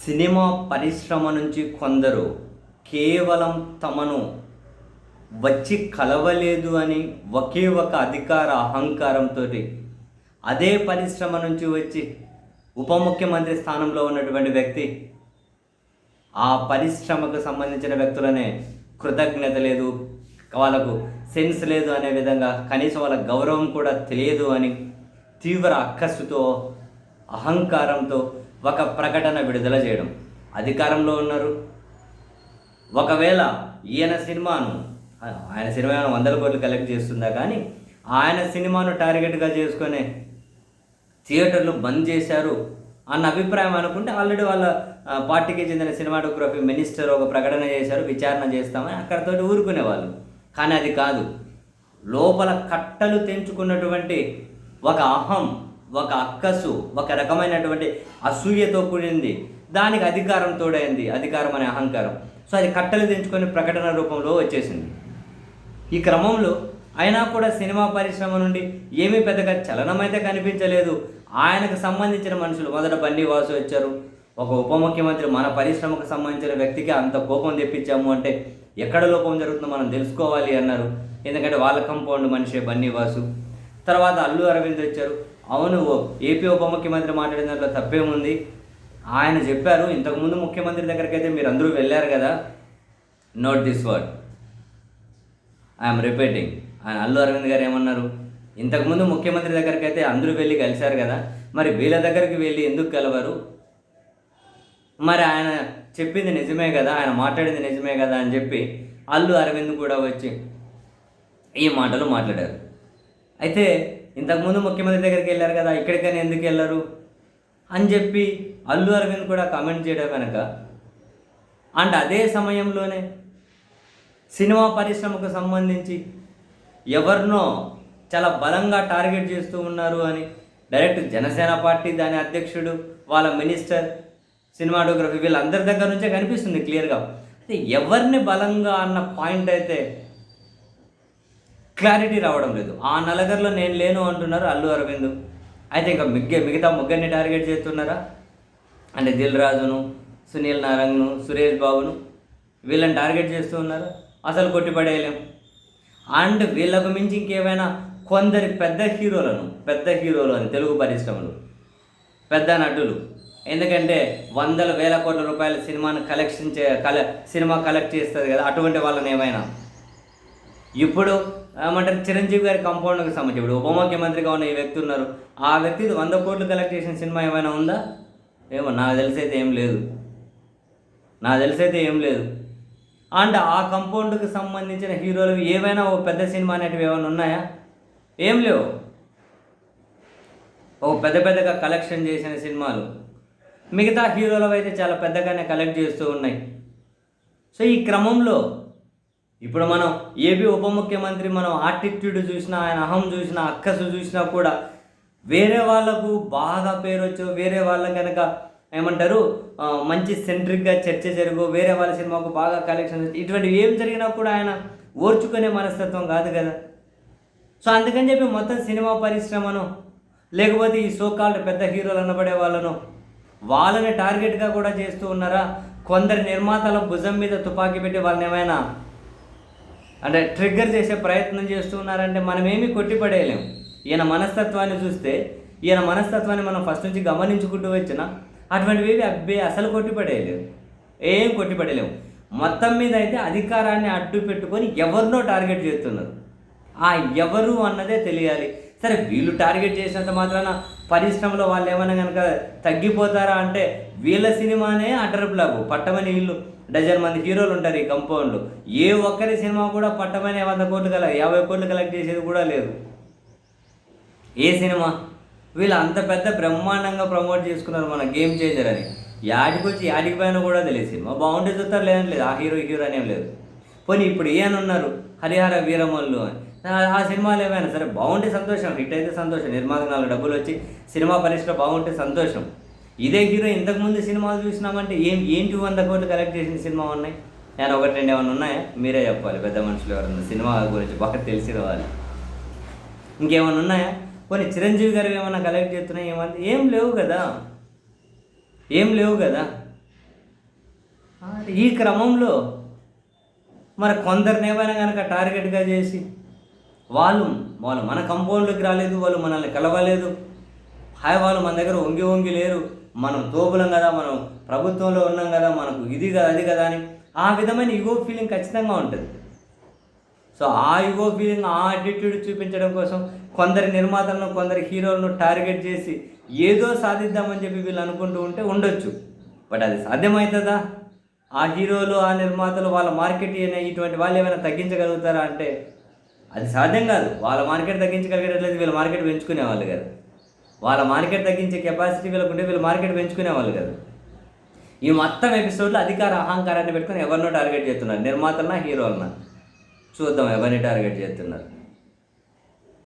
Cinema పరిశ్రమ నుంచి కొందరు కేవలం తమను వచ్చి కలవలేదు అని ఒకే ఒక అధికార అహంకారంతో అదే పరిశ్రమ నుంచి వచ్చి ఉప ముఖ్యమంత్రి స్థానంలో ఉన్నటువంటి వ్యక్తి ఆ పరిశ్రమకు సంబంధించిన వ్యక్తులనే కృతజ్ఞత లేదు, వాళ్ళకు సెన్స్ లేదు అనే విధంగా, కనీసం వాళ్ళ గౌరవం కూడా తెలియదు అని తీవ్ర అక్కసుతో అహంకారంతో ఒక ప్రకటన విడుదల చేయడం. అధికారంలో ఉన్నారు, ఒకవేళ ఆయన సినిమా 100 కోట్లు కలెక్ట్ చేస్తుందా, కానీ ఆయన సినిమాను టార్గెట్గా చేసుకునే థియేటర్లు బంద్ చేశారు అన్న అభిప్రాయం అనుకుంటే ఆల్రెడీ వాళ్ళ పార్టీకి చెందిన సినిమాటోగ్రఫీ మినిస్టర్ ఒక ప్రకటన చేశారు, విచారణ చేస్తామని అక్కడితో ఊరుకునేవాళ్ళు. కానీ అది కాదు, లోపల కట్టలు తెంచుకున్నటువంటి ఒక అహం, ఒక అక్కసు, ఒక రకమైనటువంటి అసూయతో కూడింది. దానికి అధికారం తోడైంది, అధికారం అనే అహంకారం. సో అది కట్టలు తెంచుకొని ప్రకటన రూపంలో వచ్చేసింది. ఈ క్రమంలో అయినా కూడా సినిమా పరిశ్రమ నుండి ఏమీ పెద్దగా చలనం అయితే కనిపించలేదు. ఆయనకు సంబంధించిన మనుషులు మొదట బన్నీ వాసు వచ్చారు. ఒక ఉప ముఖ్యమంత్రి మన పరిశ్రమకు సంబంధించిన వ్యక్తికి అంత కోపం తెప్పించాము అంటే ఎక్కడ లోపం జరుగుతుందో మనం తెలుసుకోవాలి అన్నారు. ఎందుకంటే వాళ్ళ కంపౌండ్ మనిషే బన్నీ వాసు. తర్వాత అల్లు అరవింద్ వచ్చారు. అవును, ఏపీ ఉప ముఖ్యమంత్రి మాట్లాడిన దాంట్లో తప్పేముంది, ఆయన చెప్పారు ఇంతకుముందు ముఖ్యమంత్రి దగ్గరికి అయితే మీరు అందరూ వెళ్ళారు కదా, note this word, I'm repeating. ఆయన అల్లు అరవింద్ గారు ఏమన్నారు, ఇంతకుముందు ముఖ్యమంత్రి దగ్గరికి అయితే అందరూ వెళ్ళి కలిశారు కదా, మరి వీళ్ళ దగ్గరికి వెళ్ళి ఎందుకు కలవరు, మరి ఆయన చెప్పింది నిజమే కదా, ఆయన మాట్లాడింది నిజమే కదా అని చెప్పి అల్లు అరవింద్ కూడా వచ్చి ఈ మాటలు మాట్లాడారు. అయితే ఇంతకుముందు ముఖ్యమంత్రి దగ్గరికి వెళ్ళారు కదా, ఇక్కడికైనా ఎందుకు వెళ్ళరు అని చెప్పి అల్లు అరవింద్ కూడా కామెంట్ చేయడం వెనక, అండ్ అదే సమయంలోనే సినిమా పరిశ్రమకు సంబంధించి ఎవరినో చాలా బలంగా టార్గెట్ చేస్తూ ఉన్నారు అని డైరెక్ట్ జనసేన పార్టీ, దాని అధ్యక్షుడు, వాళ్ళ మినిస్టర్, సినిమాటోగ్రఫీ, వీళ్ళందరి దగ్గర నుంచే కనిపిస్తుంది క్లియర్గా. అయితే ఎవరిని బలంగా అన్న పాయింట్ అయితే క్లారిటీ రావడం లేదు. ఆ నలుగురిలో నేను లేను అంటున్నారు అల్లు అరవింద్. అయితే ఇంకా మిగతా ముగ్గురిని టార్గెట్ చేస్తున్నారా అంటే దిల్ రాజును, సునీల్ నారంగ్ను, సురేష్ బాబును, వీళ్ళని టార్గెట్ చేస్తూ ఉన్నారు. అసలు కొట్టిపడేయలేం. అండ్ వీళ్ళకు మించి ఇంకేమైనా కొందరి పెద్ద హీరోలు అని తెలుగు పరిశ్రమలు, పెద్ద నటులు, ఎందుకంటే వందల వేల కోట్ల రూపాయల సినిమాను సినిమా కలెక్ట్ చేస్తుంది కదా, అటువంటి వాళ్ళని ఏమైనా ఇప్పుడు ఏమంటారు, చిరంజీవి గారి కంపౌండ్కి సంబంధించి ఇప్పుడు ఉప ముఖ్యమంత్రిగా ఉన్న ఈ వ్యక్తి ఉన్నారు, ఆ వ్యక్తి 100 కోట్లు కలెక్ట్ చేసిన సినిమా ఏమైనా ఉందా? ఏమో నాకు తెలిసైతే ఏం లేదు. అండ్ ఆ కంపౌండ్కి సంబంధించిన హీరోలు ఏవైనా ఓ పెద్ద సినిమా అనేటివి ఏమైనా ఉన్నాయా? ఏం లేవు. ఓ పెద్దగా కలెక్షన్ చేసిన సినిమాలు మిగతా హీరోలు అయితే చాలా పెద్దగానే కలెక్ట్ చేస్తూ ఉన్నాయి. సో ఈ క్రమంలో ఇప్పుడు మనం ఏపీ ఉప ముఖ్యమంత్రి మనం ఆటిట్యూడ్ చూసినా, ఆయన అహం చూసినా, అక్కసు చూసినా కూడా వేరే వాళ్ళకు బాగా పేరు వచ్చు, వేరే వాళ్ళ కనుక ఏమంటారు మంచి సెంట్రిక్గా చర్చ జరుగు, వేరే వాళ్ళ సినిమాకు బాగా కలెక్షన్, ఇటువంటివి ఏం జరిగినా కూడా ఆయన ఓర్చుకునే మనస్తత్వం కాదు కదా. సో అందుకని చెప్పి మొత్తం సినిమా పరిశ్రమను, లేకపోతే ఈ సోకాల్డ్ పెద్ద హీరోలు అనబడే వాళ్ళని టార్గెట్గా కూడా చేస్తూ ఉన్నారా? కొందరి నిర్మాతల భుజం మీద తుపాకీ పెట్టి వాళ్ళని ఏమైనా అంటే ట్రిగ్గర్ చేసే ప్రయత్నం చేస్తూ ఉన్నారంటే మనం ఏమీ కొట్టిపడేయలేం. ఈయన మనస్తత్వాన్ని చూస్తే, ఈయన మనస్తత్వాన్ని మనం ఫస్ట్ నుంచి గమనించుకుంటూ వచ్చినా అటువంటివి అసలు కొట్టిపడలేము. మొత్తం మీద అయితే అధికారాన్ని అడ్డు పెట్టుకొని ఎవరినో టార్గెట్ చేస్తున్నారు. ఆ ఎవరు అన్నదే తెలియాలి. సరే, వీళ్ళు టార్గెట్ చేసినంత మాత్రాన పరిశ్రమలో వాళ్ళు ఏమైనా కనుక తగ్గిపోతారా అంటే వీళ్ళ సినిమానే అటర్ బ్లాక్. పట్టమని వీళ్ళు డజన్ మంది హీరోలు ఉంటారు ఈ కంపౌండ్లో, ఏ ఒక్కరి సినిమా కూడా పట్టమని 100 కోట్లు 50 కోట్లు కలెక్ట్ చేసేది కూడా లేదు. ఏ సినిమా వీళ్ళు అంత పెద్ద బ్రహ్మాండంగా ప్రమోట్ చేసుకున్నారు మన గేమ్ చేంజర్ అని, యాడికి పోయినా కూడా తెలియదు. సినిమా బాగుంటే చూస్తారు, లేదని లేదు. ఆ హీరో అనేం లేదు. పోనీ ఇప్పుడు ఉన్నారు హరిహర వీరమల్లు అని, ఆ సినిమాలు ఏమైనా సరే బాగుంటే సంతోషం, హిట్ అయితే సంతోషం, నిర్మాతకు 4 డబ్బులు వచ్చి సినిమా పరిశ్రమ బాగుంటే సంతోషం. ఇదే హీరో ఇంతకుముందు సినిమాలు చూసినామంటే ఏంటి 100 కోట్లు కలెక్ట్ చేసిన సినిమా ఉన్నాయి? నేను 1-2 ఏమైనా ఉన్నాయా? మీరే చెప్పాలి, పెద్ద మనుషులు ఎవరన్నా సినిమా గురించి బాగా తెలిసిన వాళ్ళు. ఇంకేమైనా ఉన్నాయా? కొన్ని చిరంజీవి గారు ఏమైనా కలెక్ట్ చేస్తున్నాయి? ఏం లేవు కదా. ఈ క్రమంలో మరి కొందరిని ఏమైనా కనుక టార్గెట్గా చేసి వాళ్ళు వాళ్ళు మన కంపౌండ్లోకి రాలేదు, వాళ్ళు మనల్ని కలవలేదు, వాళ్ళు మన దగ్గర వంగి వంగి లేరు, మనం తోపులం కదా, మనం ప్రభుత్వంలో ఉన్నాం కదా, మనకు ఇది కదా అది కదా అని ఆ విధమైన ఈగో ఫీలింగ్ ఖచ్చితంగా ఉంటుంది. సో ఆ ఈగో ఫీలింగ్, ఆ యాటిట్యూడ్ చూపించడం కోసం కొందరి నిర్మాతలను, కొందరి హీరోలను టార్గెట్ చేసి ఏదో సాధిద్దామని చెప్పి వీళ్ళు అనుకుంటూ ఉంటే ఉండొచ్చు. బట్ అది సాధ్యమవుతుందా? ఆ హీరోలు, ఆ నిర్మాతలు, వాళ్ళ మార్కెట్ ఇటువంటి వాళ్ళు ఏమైనా తగ్గించగలుగుతారా అంటే అది సాధ్యం కాదు. వాళ్ళ మార్కెట్ తగ్గించగలిగేటట్లయితే వీళ్ళ మార్కెట్ పెంచుకునేవాళ్ళు కాదు. వాళ్ళ మార్కెట్ తగ్గించే కెపాసిటీ వీళ్ళకుంటే వీళ్ళ మార్కెట్ పెంచుకునేవాళ్ళు కాదు. ఈ మొత్తం ఎపిసోడ్లో అధికార అహంకారాన్ని పెట్టుకొని ఎవరినో టార్గెట్ చేస్తున్నారు, నిర్మాతలనా హీరోలనా? చూద్దాం ఎవరిని టార్గెట్ చేస్తున్నారు.